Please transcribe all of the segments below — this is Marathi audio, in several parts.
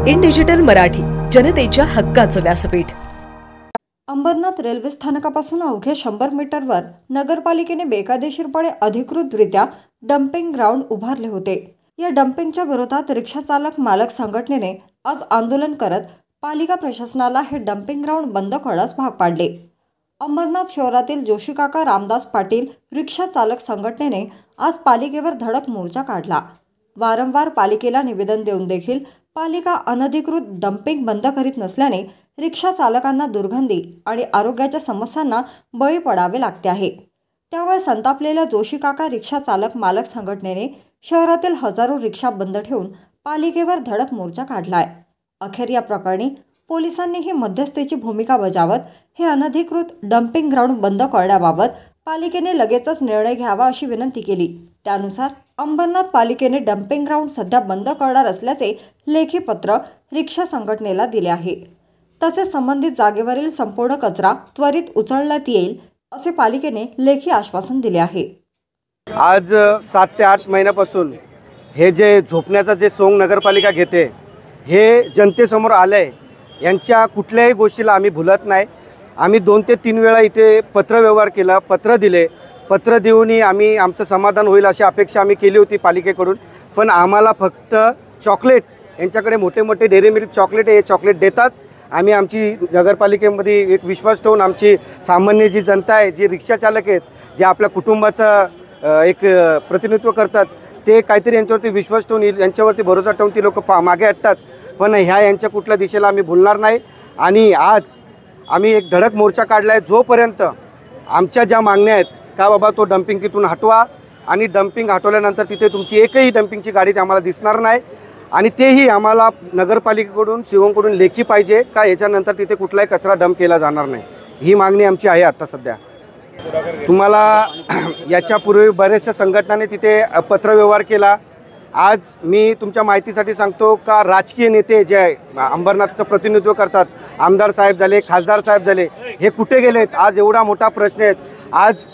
इन डिजिटल मराठी, जनतेच्या हक्काचं व्यासपीठ। अंबरनाथ रेल्वे स्थानकापासून अवघ्या 100 मीटरवर नगरपालिकेने बेकायदेशीरपणे अधिकृतरित्या डम्पिंग ग्राउंड उभारले होते। या डम्पिंगच्या विरोधात रिक्षा चालक मालक संघटनेने आज आंदोलन करत पालिका प्रशासनाला हे डम्पिंग ग्राउंड बंद करण्यास भाग पाडले। अंबरनाथ शहरातील जोशीकाका रामदास पाटील रिक्षा चालक संघटनेने आज पालिकेवर धडक मोर्चा काढला। वारंवार पालिकेला निवेदन देऊन देखील पालिका अनधिकृत डम्पिंग बंद करीत नसल्याने रिक्षा चालकांना दुर्गंधी आणि आरोग्याच्या समस्यांना बळी पडावे लागते आहे। त्यामुळे संतापलेल्या जोशीकाका रिक्षा चालक मालक संघटनेने शहरातील हजारो रिक्षा बंद ठेवून पालिकेवर धडक मोर्चा काढलाय। अखेर या प्रकरणी पोलिसांनीही मध्यस्थीची भूमिका बजावत हे अनधिकृत डम्पिंग ग्राउंड बंद करण्याबाबत पालिकेने लगेचच निर्णय घ्यावा अशी विनंती केली। त्यानुसार अंबरनाथ पालिकेने डम्पिंग ग्राउंड सध्या बंद करणार असल्याचे लेखी पत्र रिक्षा संघटनेला दिले आहे। तसेच संबंधित जागेवरील संपूर्ण कचरा त्वरित उचलण्यात येईल असे पालिकेने लेखी आश्वासन दिले आहे। आज 7 ते 8 महिन्यापासून हे जे झोपण्याचा जे सोंग नगरपालिका घेते हे जनतेसमोर आलंय। यांच्या कुठल्याही गोष्टीला आम्ही भुलत नाही। आम्ही 2 ते 3 वेळा इथे पत्रव्यवहार केला, पत्र दिले, पत्र देऊनही आम्ही आमचं समाधान होईल अशी अपेक्षा आम्ही केली होती पालिकेकडून। पण आम्हाला फक्त चॉकलेट, यांच्याकडे मोठे मोठे डेअरी मिल्क चॉकलेट हे चॉकलेट देतात। आम्ही आमची नगरपालिकेमध्ये एक विश्वास ठेवून आमची सामान्य जी जनता आहे, जी रिक्षा चालक आहेत, जे आपल्या कुटुंबाचं एक प्रतिनिधित्व करतात, ते काहीतरी यांच्यावरती विश्वास ठेवून यांच्यावरती भरोसा ठेवून ती लोक मागे हटतात। पण यांच्या कुठल्या दिशेला आम्ही भुलणार नाही। आणि आज आम्ही एक धडक मोर्चा काढला आहे। जोपर्यंत आमच्या ज्या मागण्या आहेत का बाबा तो डम्पिंग तिथून हटवा आणि डम्पिंग हटवल्यानंतर तिथे तुमची एकही डम्पिंगची गाडी आम्हाला दिसणार नाही। आणि तेही आम्हाला नगरपालिकेकडून शिवमकडून लेखी पाहिजे का याच्यानंतर तिथे कुठलाही कचरा डंप केला जाणार नाही, ही मागणी आमची आहे। आता सध्या तुम्हाला याच्यापूर्वी बऱ्याचशा संघटनांनी तिथे पत्रव्यवहार केला। आज मी तुमच्या माहितीसाठी सांगतो का राजकीय नेते जे अंबरनाथचं प्रतिनिधित्व करतात, आमदार साहेब झाले, खासदार साहेब झाले, हे कुठे गेलेत? आज एवढा मोठा प्रश्न आहे। आज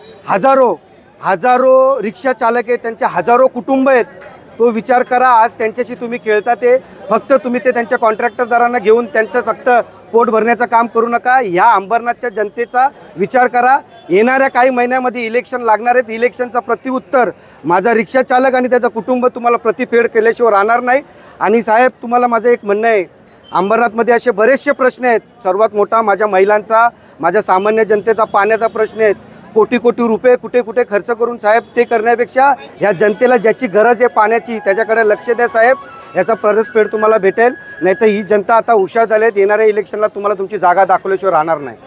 हजारो रिक्षा चालक आहेत, त्यांचे हजारो कुटुंब आहेत। तो विचार करा, आज त्यांच्याशी तुम्ही खेळता। ते फक्त तुम्ही ते त्यांच्या कॉन्ट्रॅक्टरदारांना घेऊन त्यांचं फक्त पोट भरण्याचं काम करू नका। ह्या अंबरनाथच्या जनतेचा विचार करा। येणाऱ्या काही महिन्यामध्ये इलेक्शन लागणार आहेत। इलेक्शनचा प्रतिउत्तर माझा रिक्षा चालक आणि त्याचं कुटुंब तुम्हाला प्रतिफेड केल्याशिवाय राहणार नाही। आणि साहेब, तुम्हाला माझं एक म्हणणं आहे, अंबरनाथमध्ये असे बरेचसे प्रश्न आहेत। सर्वात मोठा माझ्या महिलांचा, माझ्या सामान्य जनतेचा पाण्याचा प्रश्न आहे। कोटी कोटी रुपये कुठे कुठे खर्च करून साहेब ते करण्यापेक्षा ह्या जनतेला ज्याची गरज आहे पाण्याची त्याच्याकडे लक्ष द्या साहेब। याचा परतफेड तुम्हाला भेटेल। नाहीतर ही जनता आता हुशार झाली आहे, येणाऱ्या इलेक्शनला तुम्हाला तुमची जागा दाखवल्याशिवाय राहणार नाही।